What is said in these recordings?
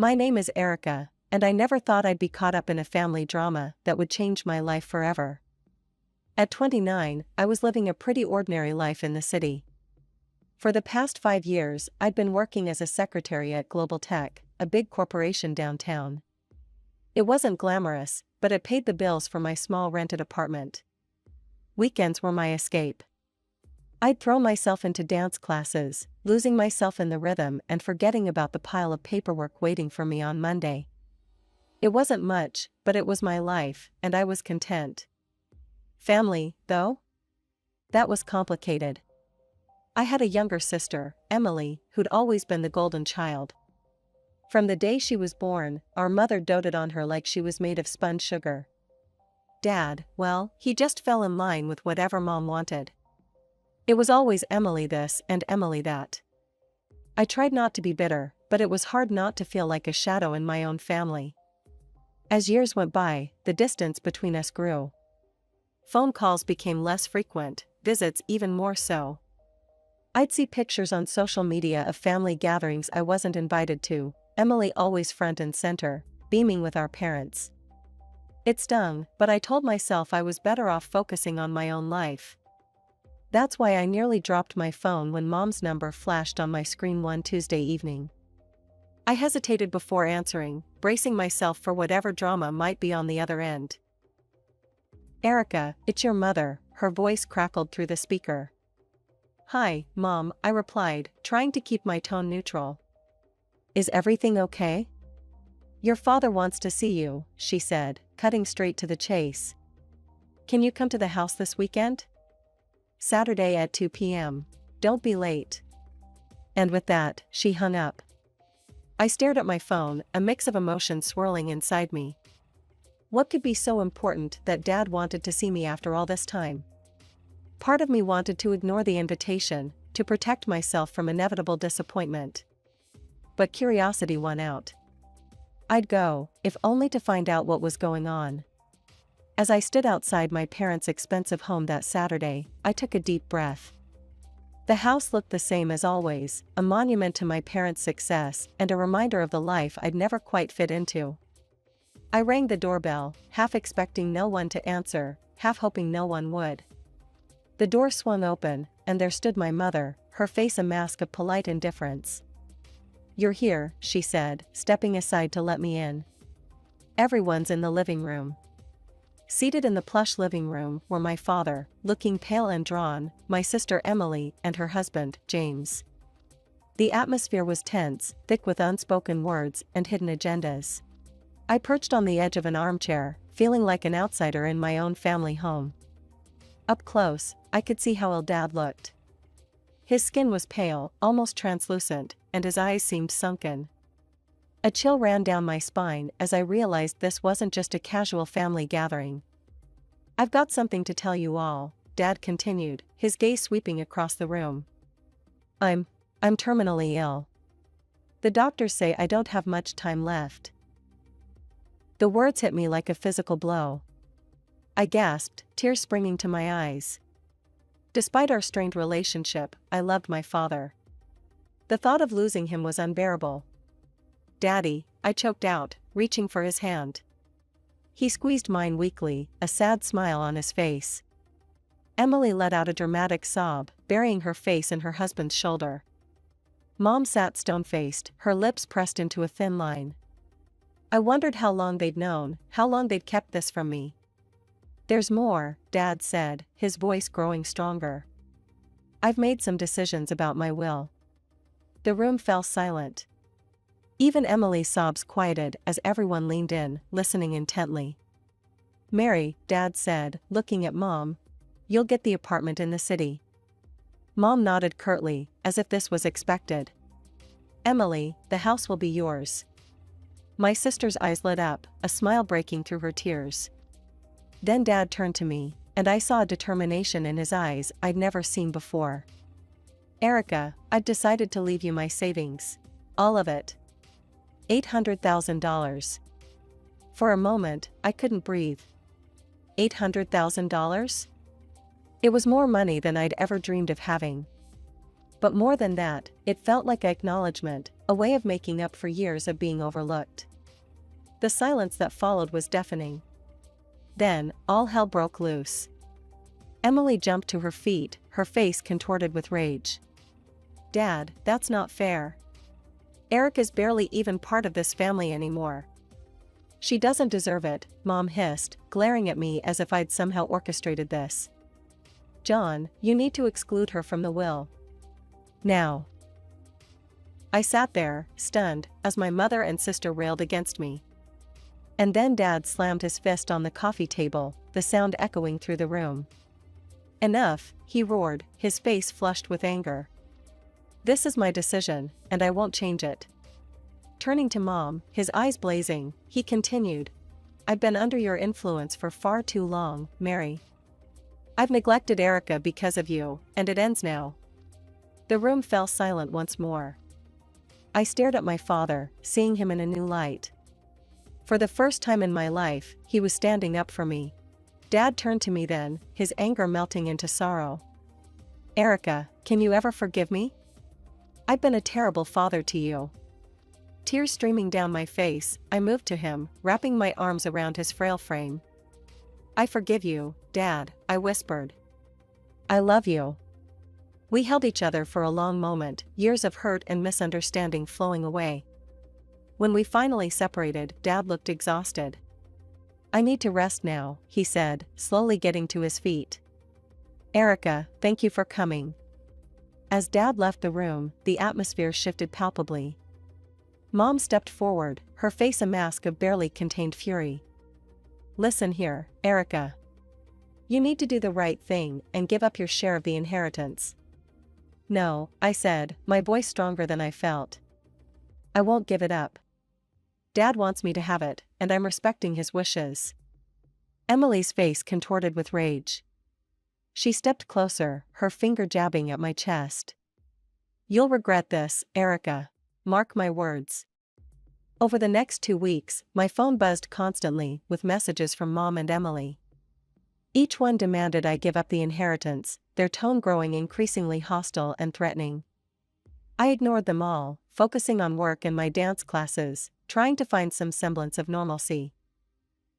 My name is Erica, and I never thought I'd be caught up in a family drama that would change my life forever. At 29, I was living a pretty ordinary life in the city. For the past 5 years, I'd been working as a secretary at Global Tech, a big corporation downtown. It wasn't glamorous, but it paid the bills for my small rented apartment. Weekends were my escape. I'd throw myself into dance classes, losing myself in the rhythm and forgetting about the pile of paperwork waiting for me on Monday. It wasn't much, but it was my life, and I was content. Family, though? That was complicated. I had a younger sister, Emily, who'd always been the golden child. From the day she was born, our mother doted on her like she was made of spun sugar. Dad, well, he just fell in line with whatever Mom wanted. It was always Emily this and Emily that. I tried not to be bitter, but it was hard not to feel like a shadow in my own family. As years went by, the distance between us grew. Phone calls became less frequent, visits even more so. I'd see pictures on social media of family gatherings I wasn't invited to, Emily always front and center, beaming with our parents. It stung, but I told myself I was better off focusing on my own life. That's why I nearly dropped my phone when Mom's number flashed on my screen one Tuesday evening. I hesitated before answering, bracing myself for whatever drama might be on the other end. "Erica, it's your mother," her voice crackled through the speaker. "Hi, Mom," I replied, trying to keep my tone neutral. "Is everything okay?" "Your father wants to see you," she said, cutting straight to the chase. "Can you come to the house this weekend? Saturday at 2 p.m. Don't be late." And with that, she hung up. I stared at my phone, a mix of emotions swirling inside me. What could be so important that Dad wanted to see me after all this time? Part of me wanted to ignore the invitation, to protect myself from inevitable disappointment. But curiosity won out. I'd go, if only to find out what was going on. As I stood outside my parents' expensive home that Saturday, I took a deep breath. The house looked the same as always, a monument to my parents' success and a reminder of the life I'd never quite fit into. I rang the doorbell, half expecting no one to answer, half hoping no one would. The door swung open, and there stood my mother, her face a mask of polite indifference. "You're here," she said, stepping aside to let me in. "Everyone's in the living room." Seated in the plush living room were my father, looking pale and drawn, my sister Emily, and her husband, James. The atmosphere was tense, thick with unspoken words and hidden agendas. I perched on the edge of an armchair, feeling like an outsider in my own family home. Up close, I could see how ill Dad looked. His skin was pale, almost translucent, and his eyes seemed sunken. A chill ran down my spine as I realized this wasn't just a casual family gathering. "I've got something to tell you all," Dad continued, his gaze sweeping across the room. I'm terminally ill. The doctors say I don't have much time left." The words hit me like a physical blow. I gasped, tears springing to my eyes. Despite our strained relationship, I loved my father. The thought of losing him was unbearable. "Daddy," I choked out, reaching for his hand. He squeezed mine weakly, a sad smile on his face. Emily let out a dramatic sob, burying her face in her husband's shoulder. Mom sat stone-faced, her lips pressed into a thin line. I wondered how long they'd known, how long they'd kept this from me. "There's more," Dad said, his voice growing stronger. "I've made some decisions about my will." The room fell silent. Even Emily's sobs quieted as everyone leaned in, listening intently. "Mary," Dad said, looking at Mom, "you'll get the apartment in the city." Mom nodded curtly, as if this was expected. "Emily, the house will be yours." My sister's eyes lit up, a smile breaking through her tears. Then Dad turned to me, and I saw a determination in his eyes I'd never seen before. "Erica, I've decided to leave you my savings. All of it. $800,000. For a moment, I couldn't breathe. $800,000? It was more money than I'd ever dreamed of having. But more than that, it felt like acknowledgement, a way of making up for years of being overlooked. The silence that followed was deafening. Then, all hell broke loose. Emily jumped to her feet, her face contorted with rage. "Dad, that's not fair. Eric is barely even part of this family anymore." "She doesn't deserve it," Mom hissed, glaring at me as if I'd somehow orchestrated this. "John, you need to exclude her from the will. Now." I sat there, stunned, as my mother and sister railed against me. And then Dad slammed his fist on the coffee table, the sound echoing through the room. "Enough," he roared, his face flushed with anger. "This is my decision, and I won't change it." Turning to Mom, his eyes blazing, he continued, "I've been under your influence for far too long, Mary. I've neglected Erica because of you, and it ends now." The room fell silent once more. I stared at my father, seeing him in a new light. For the first time in my life, he was standing up for me. Dad turned to me then, his anger melting into sorrow. "Erica, can you ever forgive me? I've been a terrible father to you." Tears streaming down my face, I moved to him, wrapping my arms around his frail frame. "I forgive you, Dad," I whispered. "I love you." We held each other for a long moment, years of hurt and misunderstanding flowing away. When we finally separated, Dad looked exhausted. "I need to rest now," he said, slowly getting to his feet. "Erica, thank you for coming." As Dad left the room, the atmosphere shifted palpably. Mom stepped forward, her face a mask of barely contained fury. "Listen here, Erica. You need to do the right thing and give up your share of the inheritance." "No," I said, my voice stronger than I felt. "I won't give it up. Dad wants me to have it, and I'm respecting his wishes." Emily's face contorted with rage. She stepped closer, her finger jabbing at my chest. "You'll regret this, Erica. Mark my words." Over the next 2 weeks, my phone buzzed constantly with messages from Mom and Emily. Each one demanded I give up the inheritance, their tone growing increasingly hostile and threatening. I ignored them all, focusing on work and my dance classes, trying to find some semblance of normalcy.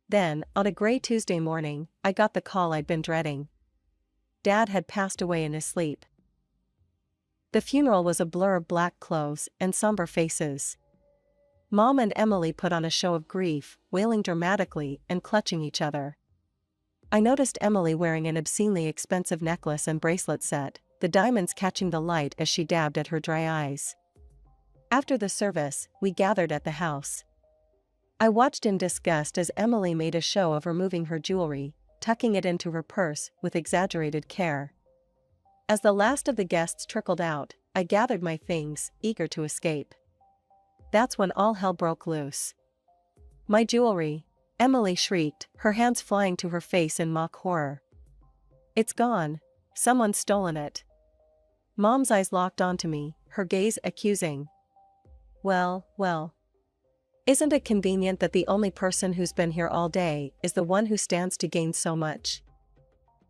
Then, on a gray Tuesday morning, I got the call I'd been dreading. Dad had passed away in his sleep. The funeral was a blur of black clothes and somber faces. Mom and Emily put on a show of grief, wailing dramatically and clutching each other. I noticed Emily wearing an obscenely expensive necklace and bracelet set, the diamonds catching the light as she dabbed at her dry eyes. After the service, we gathered at the house. I watched in disgust as Emily made a show of removing her jewelry, tucking it into her purse with exaggerated care. As the last of the guests trickled out, I gathered my things, eager to escape. That's when all hell broke loose. "My jewelry!" Emily shrieked, her hands flying to her face in mock horror. "It's gone. Someone's stolen it." Mom's eyes locked onto me, her gaze accusing. Well. Isn't it convenient that the only person who's been here all day is the one who stands to gain so much?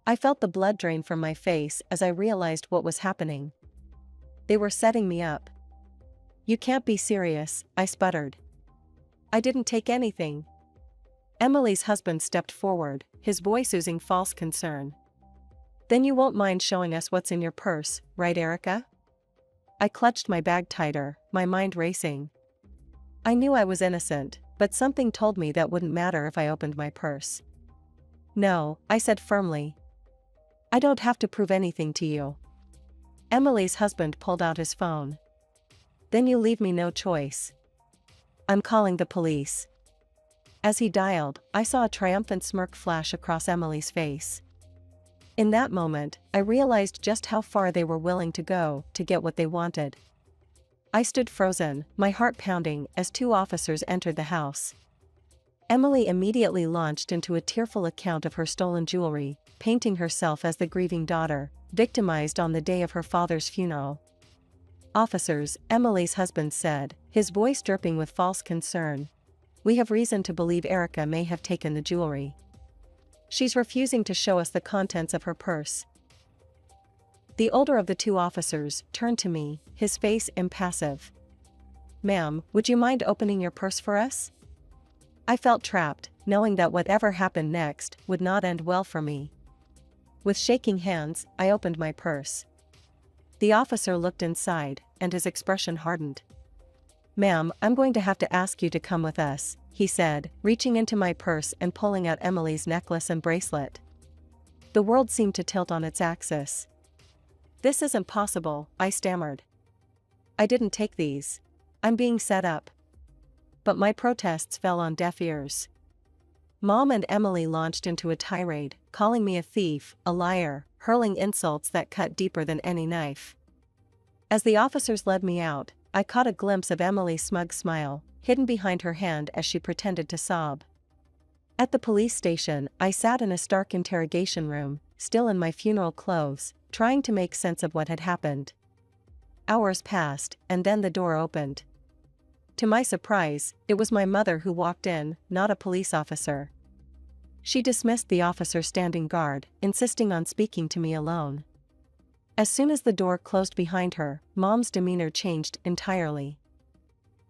I felt the blood drain from my face as I realized what was happening. They were setting me up. "You can't be serious," I sputtered. "I didn't take anything." Emily's husband stepped forward, his voice oozing false concern. "Then you won't mind showing us what's in your purse, right, Erica?" I clutched my bag tighter, my mind racing. I knew I was innocent, but something told me that wouldn't matter if I opened my purse. "No," I said firmly. "I don't have to prove anything to you." Emily's husband pulled out his phone. "Then you leave me no choice. I'm calling the police." As he dialed, I saw a triumphant smirk flash across Emily's face. In that moment, I realized just how far they were willing to go to get what they wanted. I stood frozen, my heart pounding, as 2 officers entered the house. Emily immediately launched into a tearful account of her stolen jewelry, painting herself as the grieving daughter, victimized on the day of her father's funeral. "Officers," Emily's husband said, his voice dripping with false concern, "we have reason to believe Erica may have taken the jewelry. She's refusing to show us the contents of her purse." The older of the 2 officers turned to me, his face impassive. Ma'am, would you mind opening your purse for us? I felt trapped, knowing that whatever happened next would not end well for me. With shaking hands, I opened my purse. The officer looked inside, and his expression hardened. Ma'am, I'm going to have to ask you to come with us, he said, reaching into my purse and pulling out Emily's necklace and bracelet. The world seemed to tilt on its axis. This isn't possible, I stammered. I didn't take these. I'm being set up. But my protests fell on deaf ears. Mom and Emily launched into a tirade, calling me a thief, a liar, hurling insults that cut deeper than any knife. As the officers led me out, I caught a glimpse of Emily's smug smile, hidden behind her hand as she pretended to sob. At the police station, I sat in a stark interrogation room, still in my funeral clothes, trying to make sense of what had happened. Hours passed, and then the door opened. To my surprise, it was my mother who walked in, not a police officer. She dismissed the officer standing guard, insisting on speaking to me alone. As soon as the door closed behind her, Mom's demeanor changed entirely.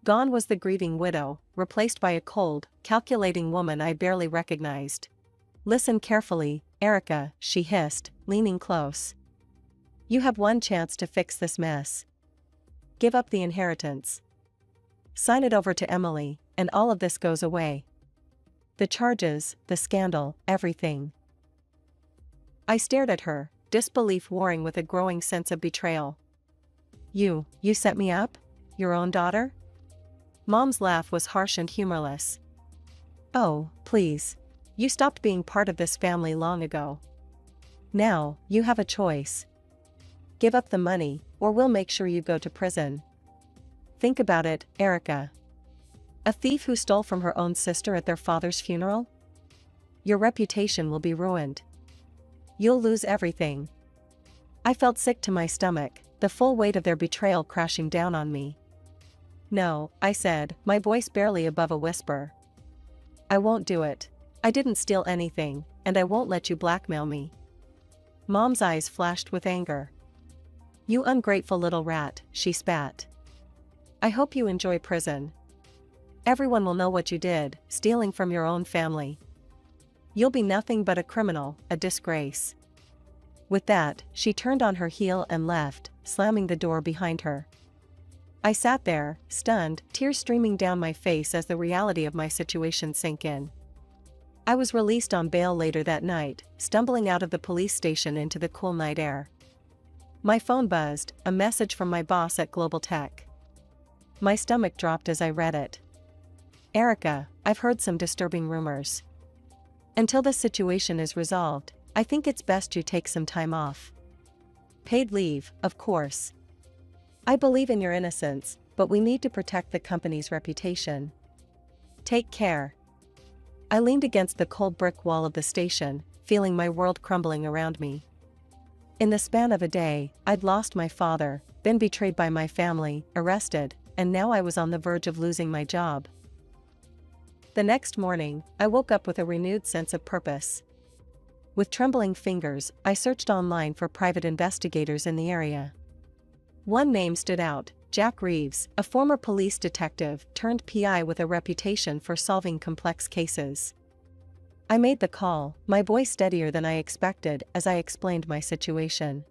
Gone was the grieving widow, replaced by a cold, calculating woman I barely recognized. Listen carefully, Erica, she hissed, leaning close. You have one chance to fix this mess. Give up the inheritance. Sign it over to Emily, and all of this goes away. The charges, the scandal, everything. I stared at her, disbelief warring with a growing sense of betrayal. You set me up? Your own daughter? Mom's laugh was harsh and humorless. Oh, please. You stopped being part of this family long ago. Now, you have a choice. Give up the money, or we'll make sure you go to prison. Think about it, Erica. A thief who stole from her own sister at their father's funeral? Your reputation will be ruined. You'll lose everything. I felt sick to my stomach, the full weight of their betrayal crashing down on me. No, I said, my voice barely above a whisper. I won't do it. I didn't steal anything, and I won't let you blackmail me. Mom's eyes flashed with anger. You ungrateful little rat, she spat. I hope you enjoy prison. Everyone will know what you did, stealing from your own family. You'll be nothing but a criminal, a disgrace. With that, she turned on her heel and left, slamming the door behind her. I sat there, stunned, tears streaming down my face as the reality of my situation sank in. I was released on bail later that night, stumbling out of the police station into the cool night air. My phone buzzed, a message from my boss at Global Tech. My stomach dropped as I read it. Erica, I've heard some disturbing rumors. Until the situation is resolved, I think it's best you take some time off. Paid leave, of course. I believe in your innocence, but we need to protect the company's reputation. Take care. I leaned against the cold brick wall of the station, feeling my world crumbling around me. In the span of a day, I'd lost my father, been betrayed by my family, arrested, and now I was on the verge of losing my job. The next morning, I woke up with a renewed sense of purpose. With trembling fingers, I searched online for private investigators in the area. One name stood out, Jack Reeves, a former police detective turned PI with a reputation for solving complex cases. I made the call, my voice steadier than I expected as I explained my situation.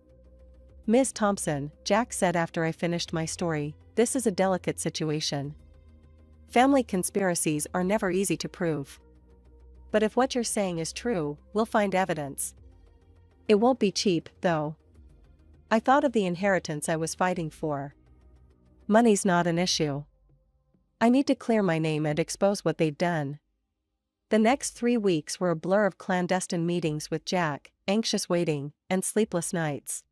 Ms. Thompson, Jack said after I finished my story, this is a delicate situation. Family conspiracies are never easy to prove. But if what you're saying is true, we'll find evidence. It won't be cheap, though. I thought of the inheritance I was fighting for. Money's not an issue. I need to clear my name and expose what they've done. The next 3 weeks were a blur of clandestine meetings with Jack, anxious waiting, and sleepless nights.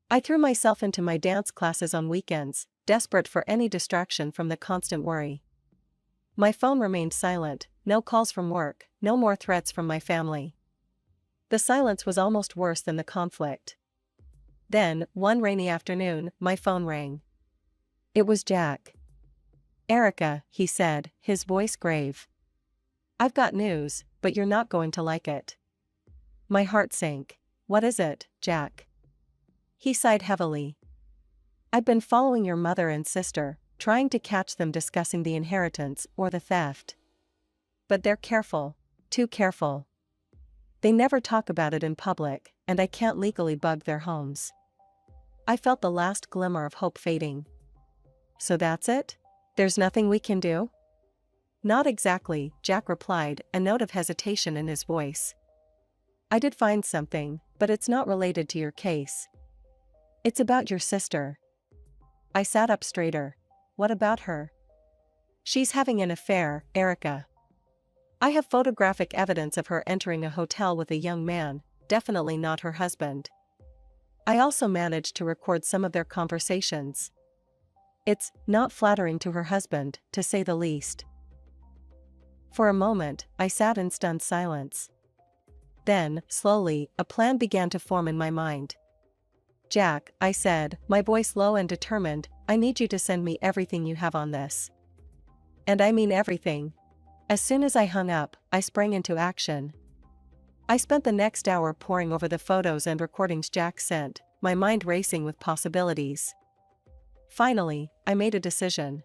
I threw myself into my dance classes on weekends, desperate for any distraction from the constant worry. My phone remained silent, no calls from work, no more threats from my family. The silence was almost worse than the conflict. Then, one rainy afternoon, my phone rang. It was Jack. Erica, he said, his voice grave. I've got news, but you're not going to like it. My heart sank. What is it, Jack? He sighed heavily. I've been following your mother and sister, trying to catch them discussing the inheritance or the theft. But they're careful, too careful. They never talk about it in public, and I can't legally bug their homes. I felt the last glimmer of hope fading. So that's it? There's nothing we can do? Not exactly, Jack replied, a note of hesitation in his voice. I did find something, but it's not related to your case. It's about your sister. I sat up straighter. What about her? She's having an affair, Erica. I have photographic evidence of her entering a hotel with a young man, definitely not her husband. I also managed to record some of their conversations. It's not flattering to her husband, to say the least. For a moment, I sat in stunned silence. Then, slowly, a plan began to form in my mind. Jack, I said, my voice low and determined, I need you to send me everything you have on this. And I mean everything. As soon as I hung up, I sprang into action. I spent the next hour poring over the photos and recordings Jack sent, my mind racing with possibilities. Finally, I made a decision.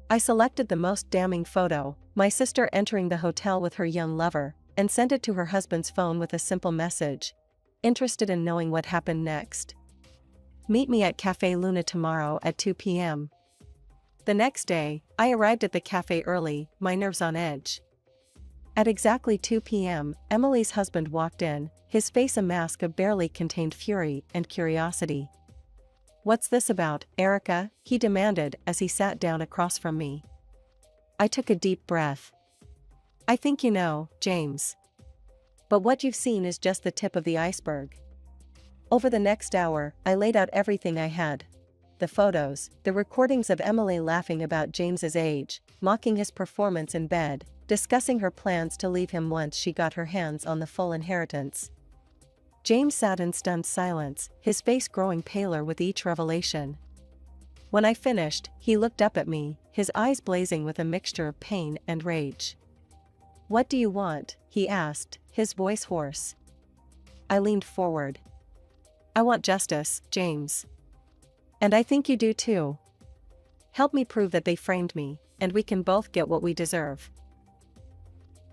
I selected the most damning photo, my sister entering the hotel with her young lover, and sent it to her husband's phone with a simple message. Interested in knowing what happened next? Meet me at Café Luna tomorrow at 2 p.m. The next day, I arrived at the cafe early, my nerves on edge. At exactly 2 p.m., Emily's husband walked in, his face a mask of barely contained fury and curiosity. What's this about, Erica? He demanded as he sat down across from me. I took a deep breath. I think you know, James. But what you've seen is just the tip of the iceberg. Over the next hour, I laid out everything I had. The photos, the recordings of Emily laughing about James's age, mocking his performance in bed, discussing her plans to leave him once she got her hands on the full inheritance. James sat in stunned silence, his face growing paler with each revelation. When I finished, he looked up at me, his eyes blazing with a mixture of pain and rage. What do you want? He asked, his voice hoarse. I leaned forward. I want justice, James. And I think you do too. Help me prove that they framed me, and we can both get what we deserve.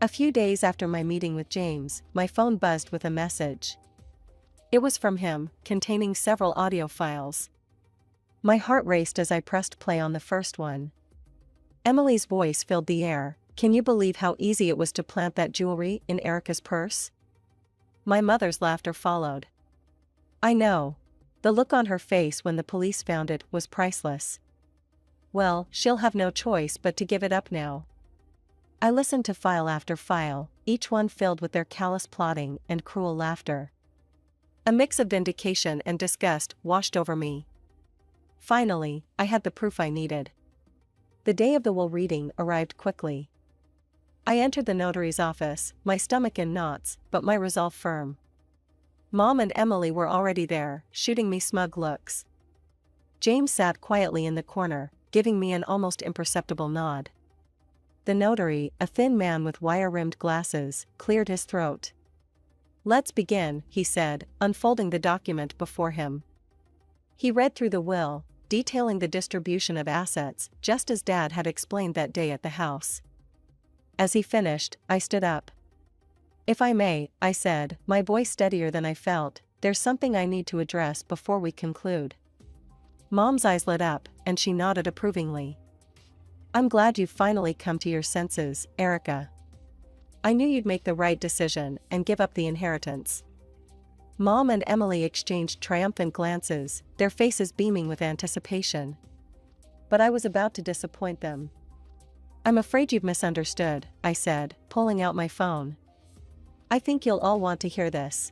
A few days after my meeting with James, my phone buzzed with a message. It was from him, containing several audio files. My heart raced as I pressed play on the first one. Emily's voice filled the air. Can you believe how easy it was to plant that jewelry in Erica's purse? My mother's laughter followed. I know. The look on her face when the police found it was priceless. Well, she'll have no choice but to give it up now. I listened to file after file, each one filled with their callous plotting and cruel laughter. A mix of vindication and disgust washed over me. Finally, I had the proof I needed. The day of the will reading arrived quickly. I entered the notary's office, my stomach in knots, but my resolve firm. Mom and Emily were already there, shooting me smug looks. James sat quietly in the corner, giving me an almost imperceptible nod. The notary, a thin man with wire-rimmed glasses, cleared his throat. Let's begin, he said, unfolding the document before him. He read through the will, detailing the distribution of assets, just as Dad had explained that day at the house. As he finished, I stood up. If I may, I said, my voice steadier than I felt, there's something I need to address before we conclude. Mom's eyes lit up, and she nodded approvingly. I'm glad you've finally come to your senses, Erica. I knew you'd make the right decision and give up the inheritance. Mom and Emily exchanged triumphant glances, their faces beaming with anticipation. But I was about to disappoint them. I'm afraid you've misunderstood, I said, pulling out my phone. I think you'll all want to hear this.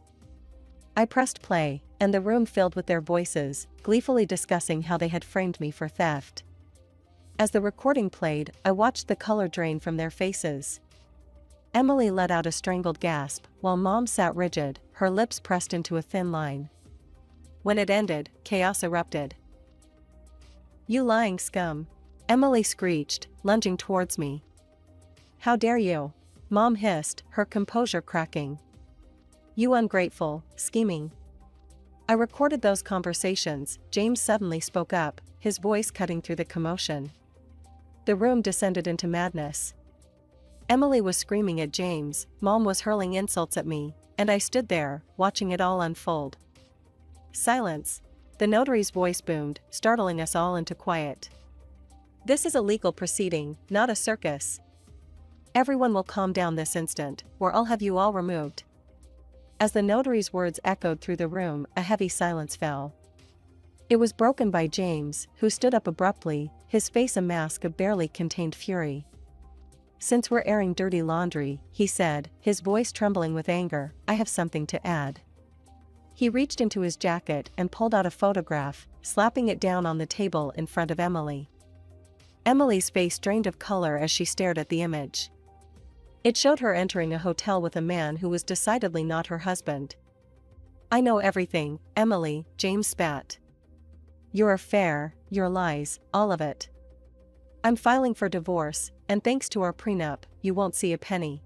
I pressed play, and the room filled with their voices, gleefully discussing how they had framed me for theft. As the recording played, I watched the color drain from their faces. Emily let out a strangled gasp, while Mom sat rigid, her lips pressed into a thin line. When it ended, chaos erupted. You lying scum! Emily screeched, lunging towards me. How dare you! Mom hissed, her composure cracking. You ungrateful, scheming. I recorded those conversations, James suddenly spoke up, his voice cutting through the commotion. The room descended into madness. Emily was screaming at James, Mom was hurling insults at me, and I stood there, watching it all unfold. Silence. The notary's voice boomed, startling us all into quiet. This is a legal proceeding, not a circus. Everyone will calm down this instant, or I'll have you all removed. As the notary's words echoed through the room, a heavy silence fell. It was broken by James, who stood up abruptly, his face a mask of barely contained fury. Since we're airing dirty laundry, he said, his voice trembling with anger, I have something to add. He reached into his jacket and pulled out a photograph, slapping it down on the table in front of Emily. Emily's face drained of color as she stared at the image. It showed her entering a hotel with a man who was decidedly not her husband. I know everything, Emily, James spat. Your affair, your lies, all of it. I'm filing for divorce, and thanks to our prenup, you won't see a penny.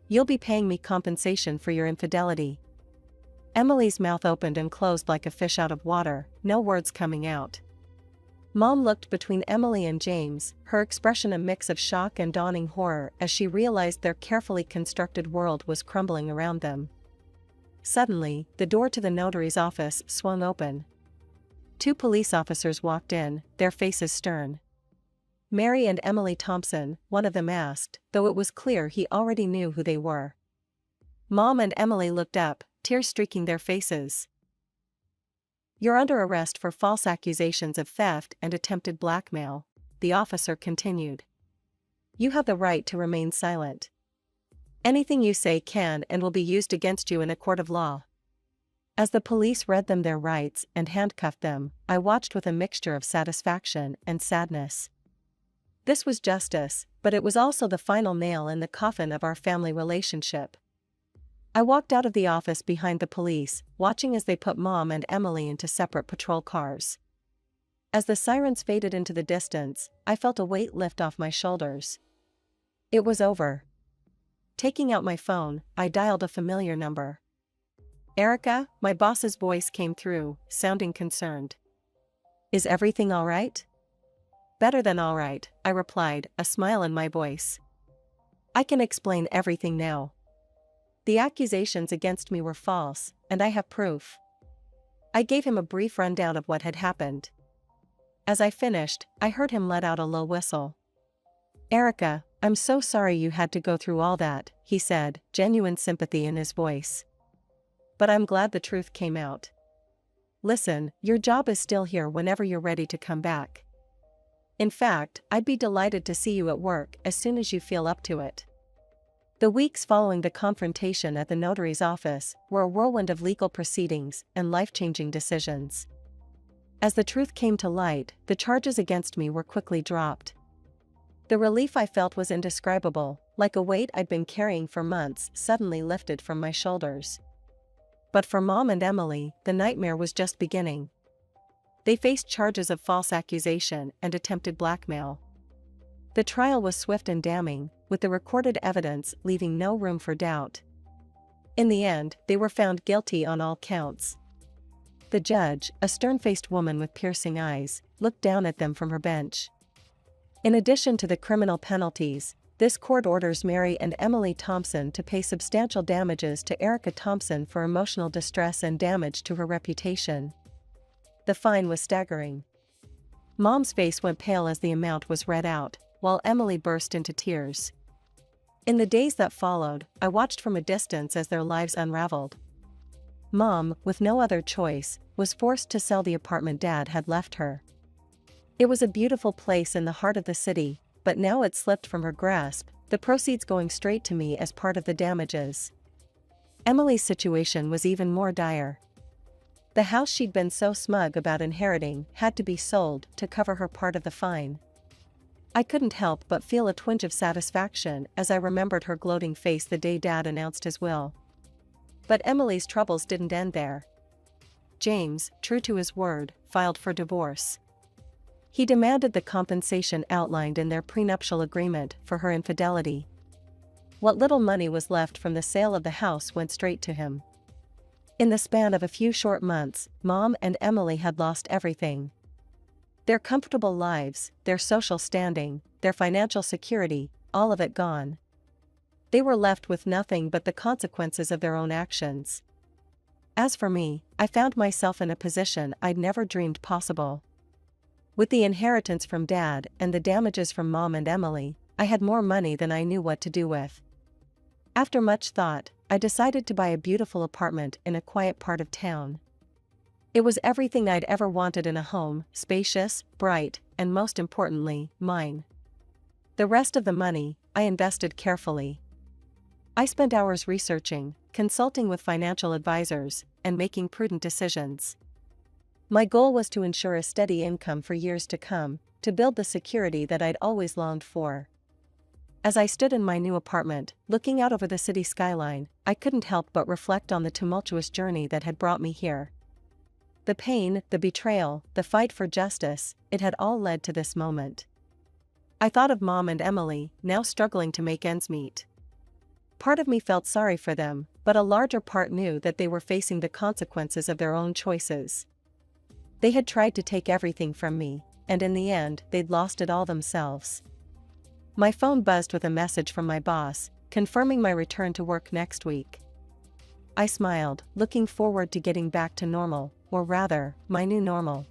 You'll be paying me compensation for your infidelity. Emily's mouth opened and closed like a fish out of water, no words coming out. Mom looked between Emily and James, her expression a mix of shock and dawning horror as she realized their carefully constructed world was crumbling around them. Suddenly, the door to the notary's office swung open. 2 police officers walked in, their faces stern. Mary and Emily Thompson, one of them asked, though it was clear he already knew who they were. Mom and Emily looked up, tears streaking their faces. You're under arrest for false accusations of theft and attempted blackmail, the officer continued. You have the right to remain silent. Anything you say can and will be used against you in a court of law. As the police read them their rights and handcuffed them, I watched with a mixture of satisfaction and sadness. This was justice, but it was also the final nail in the coffin of our family relationship. I walked out of the office behind the police, watching as they put Mom and Emily into separate patrol cars. As the sirens faded into the distance, I felt a weight lift off my shoulders. It was over. Taking out my phone, I dialed a familiar number. Erica, my boss's voice came through, sounding concerned. Is everything all right? Better than all right, I replied, a smile in my voice. I can explain everything now. The accusations against me were false, and I have proof. I gave him a brief rundown of what had happened. As I finished, I heard him let out a low whistle. Erica, I'm so sorry you had to go through all that, he said, genuine sympathy in his voice. But I'm glad the truth came out. Listen, your job is still here whenever you're ready to come back. In fact, I'd be delighted to see you at work as soon as you feel up to it. The weeks following the confrontation at the notary's office were a whirlwind of legal proceedings and life-changing decisions. As the truth came to light, the charges against me were quickly dropped. The relief I felt was indescribable, like a weight I'd been carrying for months suddenly lifted from my shoulders. But for Mom and Emily, the nightmare was just beginning. They faced charges of false accusation and attempted blackmail. The trial was swift and damning, with the recorded evidence leaving no room for doubt. In the end, they were found guilty on all counts. The judge, a stern-faced woman with piercing eyes, looked down at them from her bench. In addition to the criminal penalties, this court orders Mary and Emily Thompson to pay substantial damages to Erica Thompson for emotional distress and damage to her reputation. The fine was staggering. Mom's face went pale as the amount was read out, while Emily burst into tears. In the days that followed, I watched from a distance as their lives unraveled. Mom, with no other choice, was forced to sell the apartment Dad had left her. It was a beautiful place in the heart of the city, but now it slipped from her grasp, the proceeds going straight to me as part of the damages. Emily's situation was even more dire. The house she'd been so smug about inheriting had to be sold to cover her part of the fine. I couldn't help but feel a twinge of satisfaction as I remembered her gloating face the day Dad announced his will. But Emily's troubles didn't end there. James, true to his word, filed for divorce. He demanded the compensation outlined in their prenuptial agreement for her infidelity. What little money was left from the sale of the house went straight to him. In the span of a few short months, Mom and Emily had lost everything. Their comfortable lives, their social standing, their financial security, all of it gone. They were left with nothing but the consequences of their own actions. As for me, I found myself in a position I'd never dreamed possible. With the inheritance from Dad and the damages from Mom and Emily, I had more money than I knew what to do with. After much thought, I decided to buy a beautiful apartment in a quiet part of town. It was everything I'd ever wanted in a home: spacious, bright, and most importantly, mine. The rest of the money, I invested carefully. I spent hours researching, consulting with financial advisors, and making prudent decisions. My goal was to ensure a steady income for years to come, to build the security that I'd always longed for. As I stood in my new apartment, looking out over the city skyline, I couldn't help but reflect on the tumultuous journey that had brought me here. The pain, the betrayal, the fight for justice, it had all led to this moment. I thought of Mom and Emily, now struggling to make ends meet. Part of me felt sorry for them, but a larger part knew that they were facing the consequences of their own choices. They had tried to take everything from me, and in the end, they'd lost it all themselves. My phone buzzed with a message from my boss, confirming my return to work next week. I smiled, looking forward to getting back to normal, or rather, my new normal.